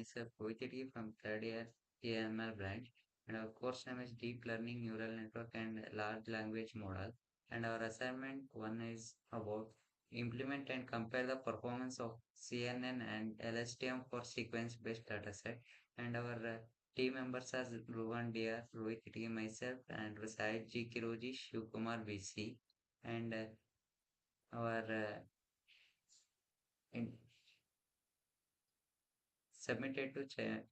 myself Rohit from third year AML branch, and our course name is Deep Learning Neural Network and Large Language Model. And our assignment one is about implement and compare the performance of CNN and LSTM for sequence-based dataset. And our team members are Rohan Dr, Rohit T, myself, and Rasai G. Kiroji, Shivkumar VC, and our in, submitted to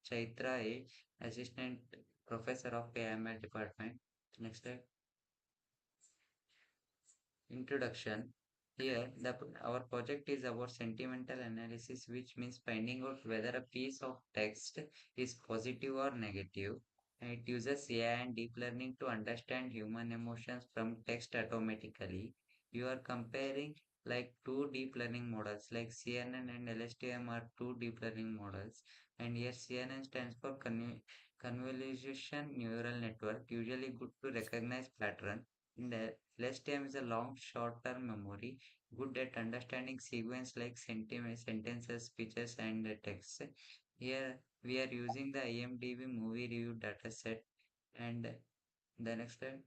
Chaitra A, Assistant Professor of AML Department. Next slide. Introduction. Here, our project is about sentimental analysis, which means finding out whether a piece of text is positive or negative. And it uses AI and deep learning to understand human emotions from text automatically. You are comparing like two deep learning models, like CNN and LSTM are two deep learning models. And here CNN stands for convolution neural network, usually good to recognize pattern. In the LSTM is a long short-term memory, good at understanding sequence like sentences, speeches, and text. Here we are using the IMDb movie review dataset, and the next slide,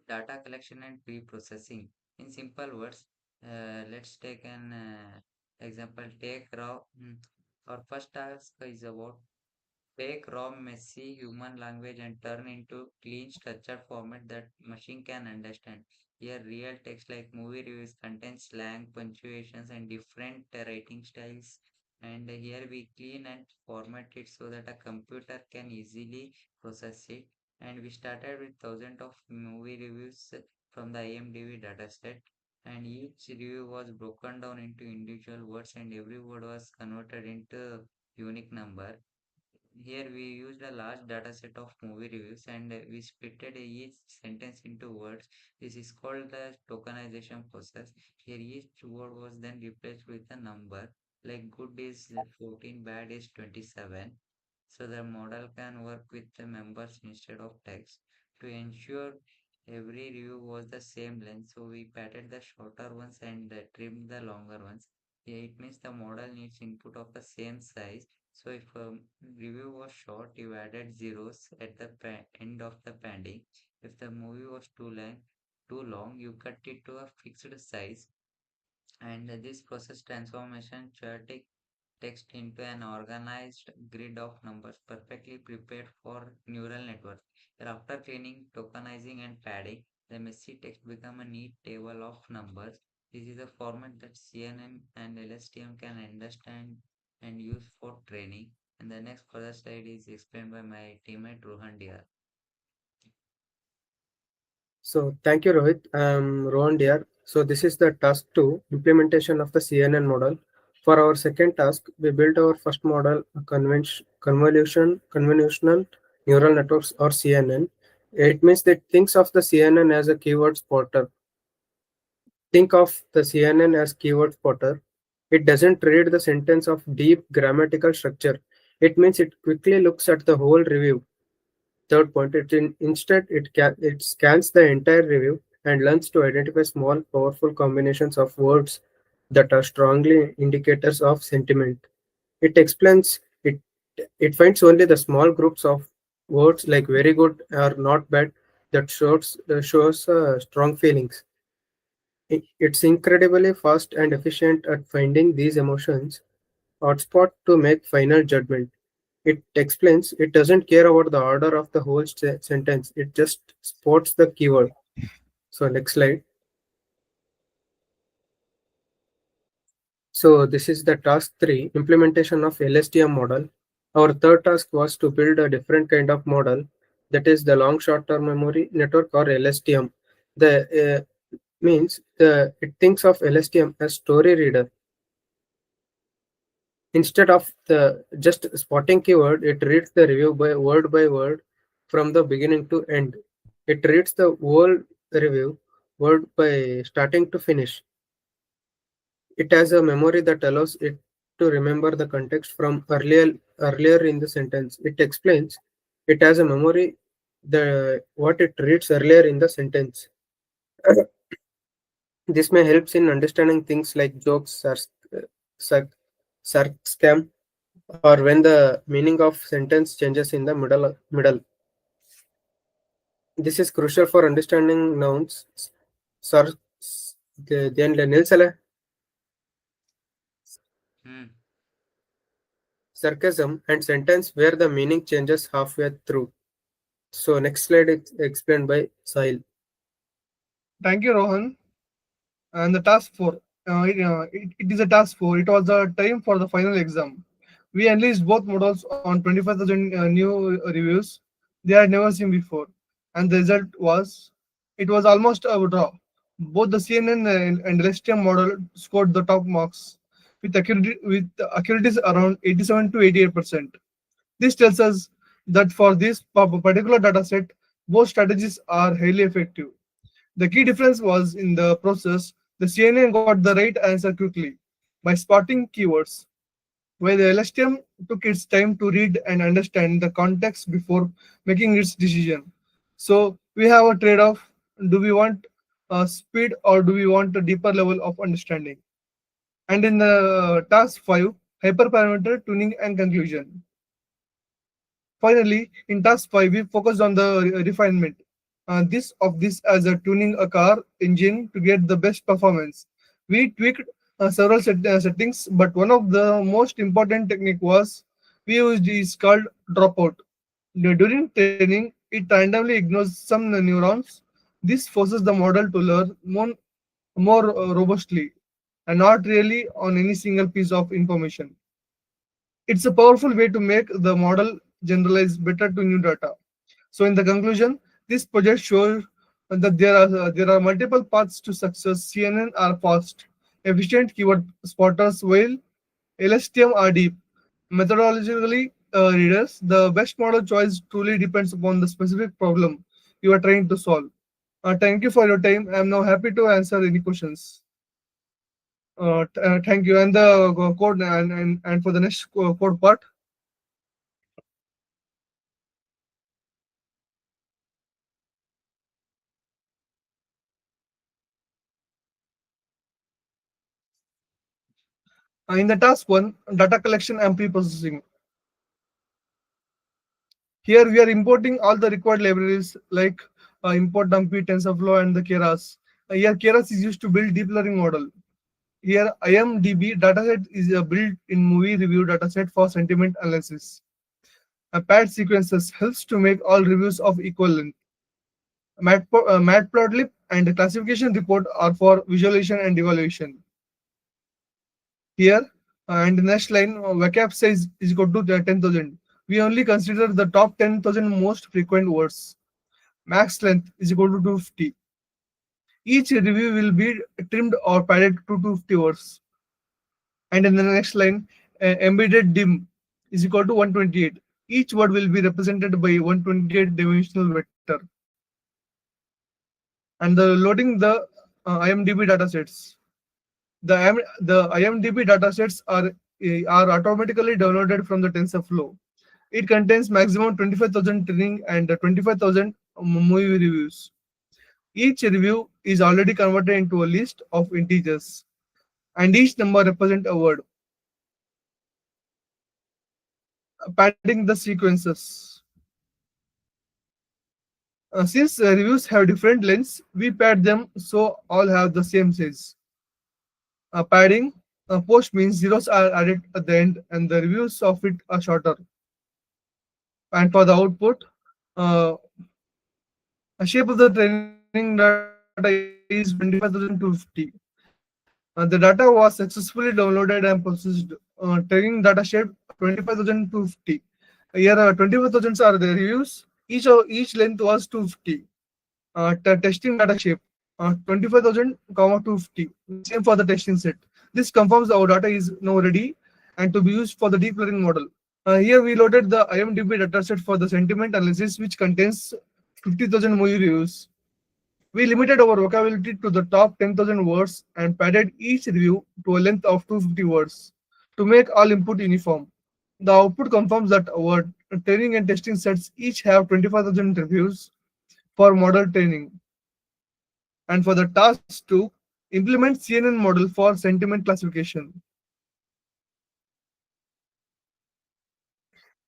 data collection and pre-processing. In simple words, let's take an example. Take raw. Our first task is about take raw, messy human language and turn into clean, structured format that machine can understand. Here, real text like movie reviews contain slang, punctuations, and different writing styles. And here we clean and format it so that a computer can easily process it. And we started with thousands of movie reviews from the IMDb dataset. And each review was broken down into individual words, and every word was converted into unique number. Here we used a large data set of movie reviews and we splitted each sentence into words. This is called the tokenization process. Here each word was then replaced with a number. Like good is 14, bad is 27. So the model can work with the members instead of text. To ensure every review was the same length, so we padded the shorter ones and trimmed the longer ones. Yeah, it means the model needs input of the same size. So if a review was short, you added zeros at the end of the padding. If the movie was too long, you cut it to a fixed size. And this process transformation chaotic text into an organized grid of numbers perfectly prepared for neural networks. After cleaning, tokenizing, and padding, the messy text become a neat table of numbers. This is a format that CNN and LSTM can understand and use for training. And the next further slide is explained by my teammate Rohan Dr. So thank you, Rohit. I'm Rohan Dr. So this is the task 2, implementation of the CNN model. For our second task, we built our first model, a convolutional neural networks or CNN. It means that thinks of the CNN as a keyword spotter. Think of the CNN as keyword spotter. It doesn't read the sentence of deep grammatical structure. It means it quickly looks at the whole review. Third point, instead it scans the entire review and learns to identify small, powerful combinations of words that are strongly indicators of sentiment. It explains it finds only the small groups of words like very good or not bad that shows strong feelings. It's incredibly fast and efficient at finding these emotions hotspot to make final judgment. It explains it doesn't care about the order of the whole sentence. It just spots the keyword. So next slide. So this is the task 3, implementation of LSTM model. Our third task was to build a different kind of model, that is the long short-term memory network or LSTM. The means the it thinks of LSTM as story reader. Instead of the just spotting keyword, it reads the review by word from the beginning to end. It reads the whole review word by starting to finish. It has a memory that allows it to remember the context from earlier in the sentence. It explains it has a memory the what it reads earlier in the sentence. This may helps in understanding things like jokes, sarcasm, sarcasm, or when the meaning of sentence changes in the middle. This is crucial for understanding nouns. Sar- then Nilsala Hmm. sarcasm and sentence where the meaning changes halfway through. So next slide is explained by Sahil. Thank you, Rohan. And the task 4. It is a task 4. It was the time for the final exam. We enlisted both models on 25,000 new reviews they had never seen before. And the result was, it was almost a draw. Both the CNN and LSTM model scored the top marks with accuracies around 87 to 88%. This tells us that for this particular data set, both strategies are highly effective. The key difference was in the process. The CNN got the right answer quickly by spotting keywords, while the LSTM took its time to read and understand the context before making its decision. So we have a trade-off. Do we want speed or do we want a deeper level of understanding? And in the task 5, hyperparameter tuning and conclusion. Finally, in task 5, we focused on the refinement. This as a tuning a car engine to get the best performance. We tweaked several settings, but one of the most important technique was we used is called dropout. During training, it randomly ignores some neurons. This forces the model to learn more robustly and not really on any single piece of information. It's a powerful way to make the model generalize better to new data. So, in the conclusion, this project shows that there are multiple paths to success. CNN are fast, efficient keyword spotters, while LSTM are deep, methodologically readers. The best model choice truly depends upon the specific problem you are trying to solve. Thank you for your time. I am now happy to answer any questions. Thank you. And the code and for the next code part. In the task 1, data collection and pre-processing. Here we are importing all the required libraries like import dumpy, TensorFlow, and the Keras. Here Keras is used to build deep learning model. Here IMDb dataset is a built-in movie review dataset for sentiment analysis. A pad sequences helps to make all reviews of equal length. Matplotlib and the classification report are for visualization and evaluation. Here and the next line, vocab size is equal to 10,000. We only consider the top 10,000 most frequent words. Max length is equal to 250. Each review will be trimmed or padded to 250 words. And in the next line, embedded dim is equal to 128. Each word will be represented by 128 dimensional vector. And the loading the IMDb datasets. The IMDb datasets are automatically downloaded from the TensorFlow. It contains maximum 25,000 training and 25,000 movie reviews. Each review is already converted into a list of integers, and each number represents a word, padding the sequences. Since reviews have different lengths, we pad them so all have the same size. Padding post means zeros are added at the end, and the reviews of it are shorter. And for the output, uh, the shape of the training data is 25,250. The data was successfully downloaded and processed. Training data shape 25,250. Here, 25,000 are the reviews. Each length was 250. Testing data shape 25,000, 250. Same for the testing set. This confirms our data is now ready and to be used for the deep learning model. Here we loaded the IMDb dataset for the sentiment analysis, which contains 50,000 movie reviews. We limited our vocabulary to the top 10,000 words and padded each review to a length of 250 words to make all input uniform. The output confirms that our training and testing sets each have 25,000 reviews for model training. And for the task 2, implement CNN model for sentiment classification.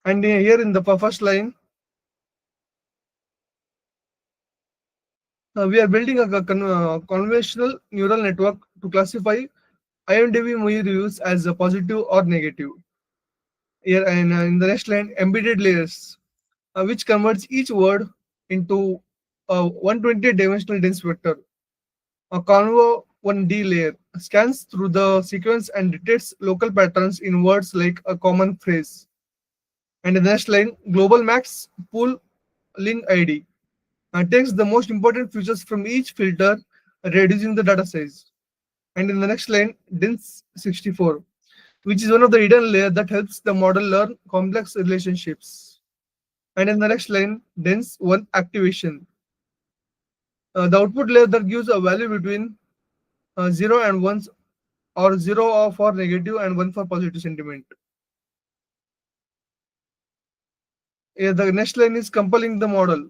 And here in the first line, we are building a conventional neural network to classify IMDb movie reviews as a positive or negative. Here and in the next line, embedded layers, which converts each word into a 120 dimensional dense vector. A Convo 1D layer scans through the sequence and detects local patterns in words like a common phrase. And in the next line, global max pool link ID takes the most important features from each filter, reducing the data size. And in the next line, dense 64, which is one of the hidden layer that helps the model learn complex relationships. And in the next line, dense 1 activation, the output layer that gives a value between 0 and 1 or 0 for negative and 1 for positive sentiment. The next line is compelling the model.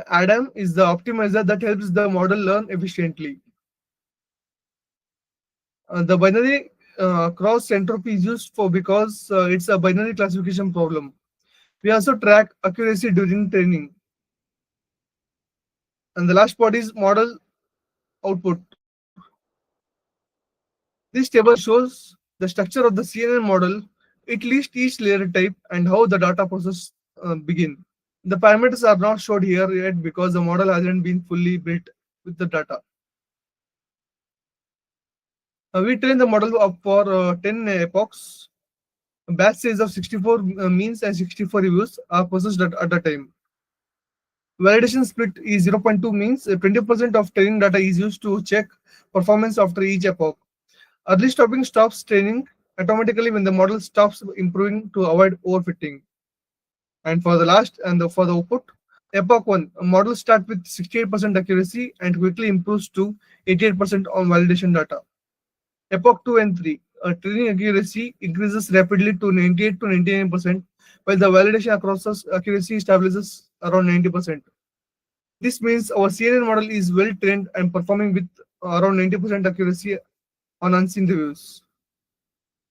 Adam is the optimizer that helps the model learn efficiently. The binary cross entropy is used for because it's a binary classification problem. We also track accuracy during training. And the last part is model output. This table shows the structure of the CNN model. It lists each layer type and how the data process begin. The parameters are not showed here yet because the model hasn't been fully built with the data. We train the model up for 10 epochs. A batch size of 64 means and 64 reviews are processed at a time. Validation split is 0.2 means 20% of training data is used to check performance after each epoch. Early stopping stops training automatically when the model stops improving to avoid overfitting. And for the last and for the output, epoch 1, a model starts with 68% accuracy and quickly improves to 88% on validation data. Epoch 2 and 3, training accuracy increases rapidly to 98 to 99%, while the validation across accuracy stabilizes around 90%. This means our CNN model is well trained and performing with around 90% accuracy on unseen reviews.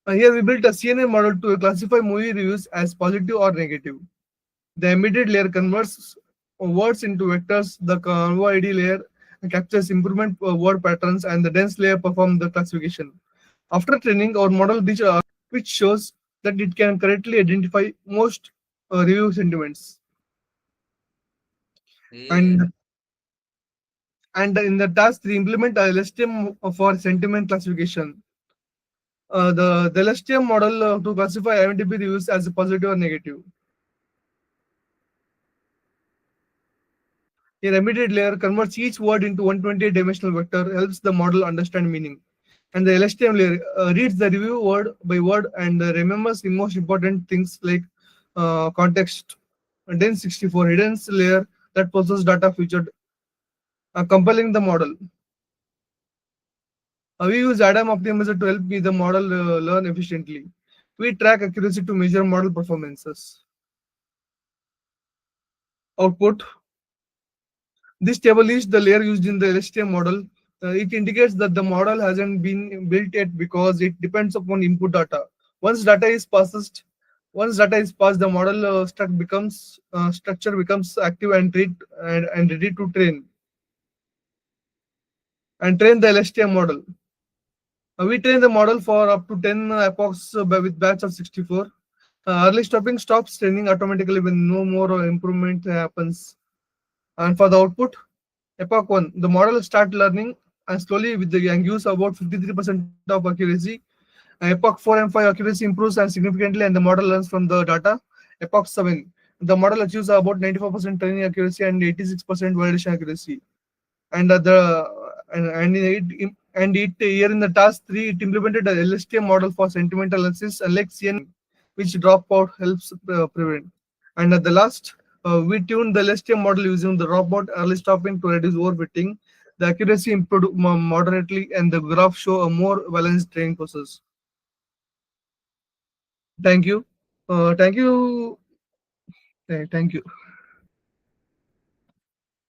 Here we built a CNN model to classify movie reviews as positive or negative. The embedded layer converts words into vectors. The Convo ID layer captures improvement word patterns, and the dense layer performs the classification. After training, our model reaches which shows that it can correctly identify most review sentiments. Yeah. And in the task 3, implement a LSTM for sentiment classification. The LSTM model to classify IMDb reviews as a positive or negative. A embedded layer converts each word into 128 dimensional vector, helps the model understand meaning. And the LSTM layer reads the review word by word and remembers the most important things like context. And then 64 hidden layer that processes data featured, compelling the model. We use Adam Optimizer to help me the model learn efficiently. We track accuracy to measure model performances. Output. This table is the layer used in the LSTM model. It indicates that the model hasn't been built yet because it depends upon input data. Once data is passed, once data is passed, the model structure becomes active and ready to train the LSTM model. We train the model for up to 10 epochs with batch of 64. Early stopping stops training automatically when no more improvement happens. And for the output, epoch 1, the model start learning and slowly with the and gives about 53% of accuracy. Epoch 4 and 5 accuracy improves and significantly and the model learns from the data. Epoch 7, the model achieves about 94% training accuracy and 86% validation accuracy. And it here in the task 3, it implemented a LSTM model for sentimental analysis, unlike CNN, which dropout helps prevent. And at the last, we tuned the LSTM model using the dropout early stopping to reduce overfitting. The accuracy improved moderately, and the graph show a more balanced training process. Thank you. Thank you. Thank you.